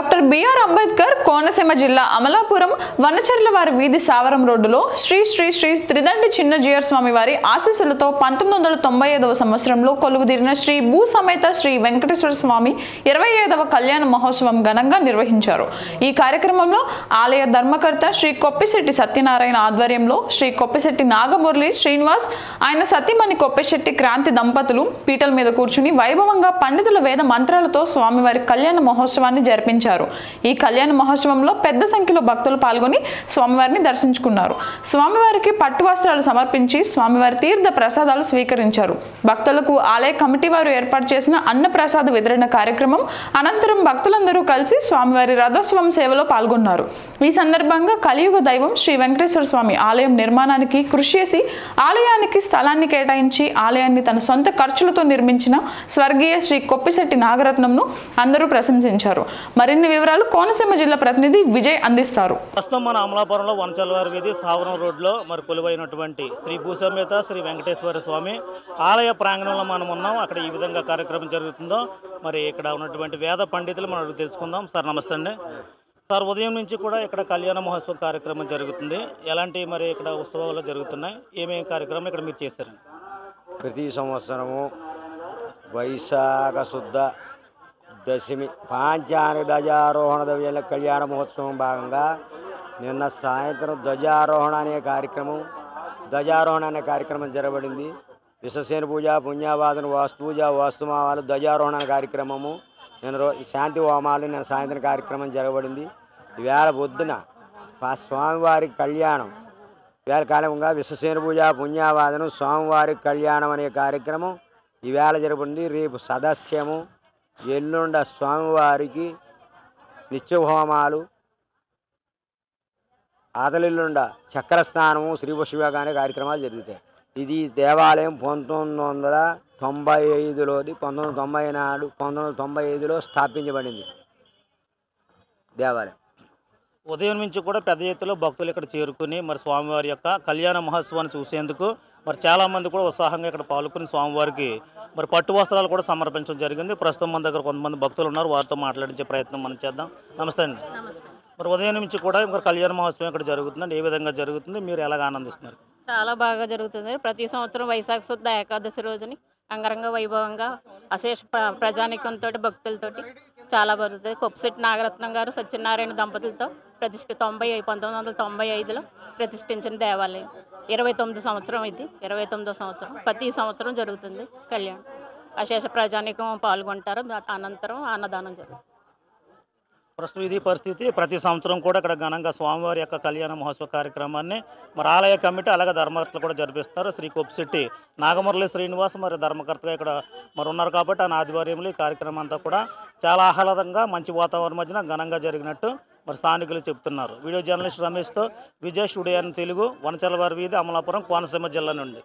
Doctor BR Ambedkar Konaseema జిల్లా అమలాపురం వనచర్ల వారి వీధి సావరం రోడ్డులో శ్రీ శ్రీ శ్రీ త్రిదండి చిన్నజీయర్ స్వామి వారి ఆశీస్సులతో 1995వ సంవత్సరంలో కొలువుదీరిన శ్రీ భూ సమేత శ్రీ వెంకటేశ్వర స్వామి 25వ కళ్యాణ మహోత్సవం ఘనంగా నిర్వహించారు. ఈ కార్యక్రమంలో ఆలయ ధర్మకర్త శ్రీ కొప్పిశెట్టి సత్యనారాయణ ఆధ్వర్యంలో శ్రీ కొప్పిశెట్టి నాగమురళి శ్రీనివాస్ ఆయన సతీమణి కొప్పిశెట్టి క్రాంతి దంపతులు పీటల మీద కూర్చుని వైభవంగా పండితుల వేద మంత్రాలతో స్వామివారి కళ్యాణ మహోత్సవాన్ని జరిపారు. ఈ కళ్యాణ మహోత్సవంలో పెద్ద సంఖ్యలో భక్తులు పాల్గొని స్వామివారిని దర్శించుకున్నారు. స్వామివారికి పట్టు వస్త్రాలు సమర్పించి స్వామివారి తీర్థ ప్రసాదాలు స్వీకరించారు. భక్తులకు ఆలయ కమిటీ వారు ఏర్పాటు చేసిన అన్న ప్రసాద వితరణ కార్యక్రమం అనంతరం భక్తులందరూ కలిసి స్వామివారి రథోత్సవం సేవలో పాల్గొన్నారు. ఈ సందర్భంగా కలియుగ దైవం శ్రీ వెంకటేశ్వర స్వామి ఆలయం నిర్మాణానికి కృషి చేసి ఆలయానికి స్థలాన్ని కేటాయించి ఆలయాన్ని తన సొంత ఖర్చులతో నిర్మించిన స్వర్గీయ శ్రీ కొప్పిశెట్టి నాగరత్నంను అందరూ ప్రశంసించారు. మరిన్ని వివరాలు కోనసీమ జిల్లా ప్రతినిధి విజయ్ అందిస్తారు. ప్రస్తుతం మన అమలాపురంలో వనచర్ల వారి వీధి సావరం రోడ్లో మరి కొలువైనటువంటి శ్రీ భూసమేత శ్రీ వెంకటేశ్వర స్వామి ఆలయ ప్రాంగణంలో మనం ఉన్నాం. అక్కడ ఈ విధంగా కార్యక్రమం జరుగుతుందో మరి ఇక్కడ ఉన్నటువంటి వేద పండితులు మనం తెలుసుకుందాం. సార్ నమస్తే అండి. సార్ ఉదయం నుంచి కూడా ఇక్కడ కళ్యాణ మహోత్సవం కార్యక్రమం జరుగుతుంది. ఎలాంటి మరి ఇక్కడ ఉత్సవాలు జరుగుతున్నాయి, ఏమేమి కార్యక్రమం ఇక్కడ మీరు చేస్తారు? ప్రతి సంవత్సరము వైశాఖ శుద్ధ దశమి పాంచానిక ధ్వజారోహణ ద్రవ్యాల కళ్యాణ మహోత్సవం భాగంగా నిన్న సాయంత్రం ధ్వజారోహణ అనే కార్యక్రమం జరగబడింది. విశ్వసేన పూజ, పుణ్యవాదన, వాస్తుపూజ, వాస్తుమావాలు, ధ్వజారోహణ కార్యక్రమము, నిన్న శాంతి హోమాలు నిన్న సాయంత్రం కార్యక్రమం జరగబడింది. ఈవేళ పొద్దున స్వామివారి కళ్యాణం ఈవేళ కాలంగా విశ్వసేన పూజ, పుణ్యవాదనం, స్వామివారి కళ్యాణం అనే కార్యక్రమం ఈవేళ జరగబడింది. రేపు సదస్యము, ఎల్లుండ స్వామివారికి నిత్య హోమాలు, ఆదలిల్లుండ చక్రస్నానము, శ్రీపుష్పయోగ అనే కార్యక్రమాలు జరుగుతాయి. ఇది దేవాలయం 1995లోది. 1995లో స్థాపించబడింది దేవాలయం. ఉదయం నుంచి కూడా పెద్ద ఎత్తులో భక్తులు ఇక్కడ చేరుకుని మరి స్వామివారి యొక్క కళ్యాణ మహోత్సవాన్ని చూసేందుకు మరి చాలామంది కూడా ఉత్సాహంగా ఇక్కడ పాల్గొని స్వామివారికి మరి పట్టు వస్త్రాలు కూడా సమర్పించడం జరిగింది. ప్రస్తుతం మన దగ్గర కొంతమంది భక్తులు ఉన్నారు, వారితో మాట్లాడించే ప్రయత్నం మనం చేద్దాం. నమస్తే అండి. మరి ఉదయం నుంచి కూడా ఇక్కడ కళ్యాణ మహోత్సవం ఇక్కడ జరుగుతుందండి. ఏ విధంగా జరుగుతుంది, మీరు ఎలాగ ఆనందిస్తున్నారు? చాలా బాగా జరుగుతుంది. ప్రతి సంవత్సరం వైశాఖ శుద్ధ ఏకాదశి రోజుని అంగరంగ వైభవంగా అశేష ప్రజానికంతో భక్తులతోటి చాలా బాగుంటుంది. కొప్పిశెట్టి నాగరత్నం గారు సత్యనారాయణ దంపతులతో 1995లో ప్రతిష్ఠించిన దేవాలయం. 29వ సంవత్సరం ఇది. 29వ సంవత్సరం ప్రతి సంవత్సరం జరుగుతుంది కళ్యాణం. అశేష ప్రజానికం పాల్గొంటారు. అనంతరం అన్నదానం జరుగుతుంది. ప్రస్తుతం ఇది పరిస్థితి. ప్రతి సంవత్సరం కూడా ఇక్కడ ఘనంగా స్వామివారి యొక్క కళ్యాణ మహోత్సవ కార్యక్రమాన్ని మరి ఆలయ కమిటీ అలాగే ధర్మకర్తలు కూడా జరిపిస్తారు. శ్రీ కొప్పిశెట్టి నాగమురళి శ్రీనివాస్ మరి ధర్మకర్తగా ఇక్కడ మరి ఉన్నారు కాబట్టి ఆయన ఆధ్వర్యంలో ఈ కార్యక్రమం అంతా కూడా చాలా ఆహ్లాదంగా మంచి వాతావరణం మధ్యన ఘనంగా జరిగినట్టు మరి స్థానికులు చెప్తున్నారు. వీడియో జర్నలిస్ట్ రమేష్తో విజయ్ స్టూడియో తెలుగు, వనచర్ల వారి వీధి, అమలాపురం, కోనసీమ జిల్లా నుండి.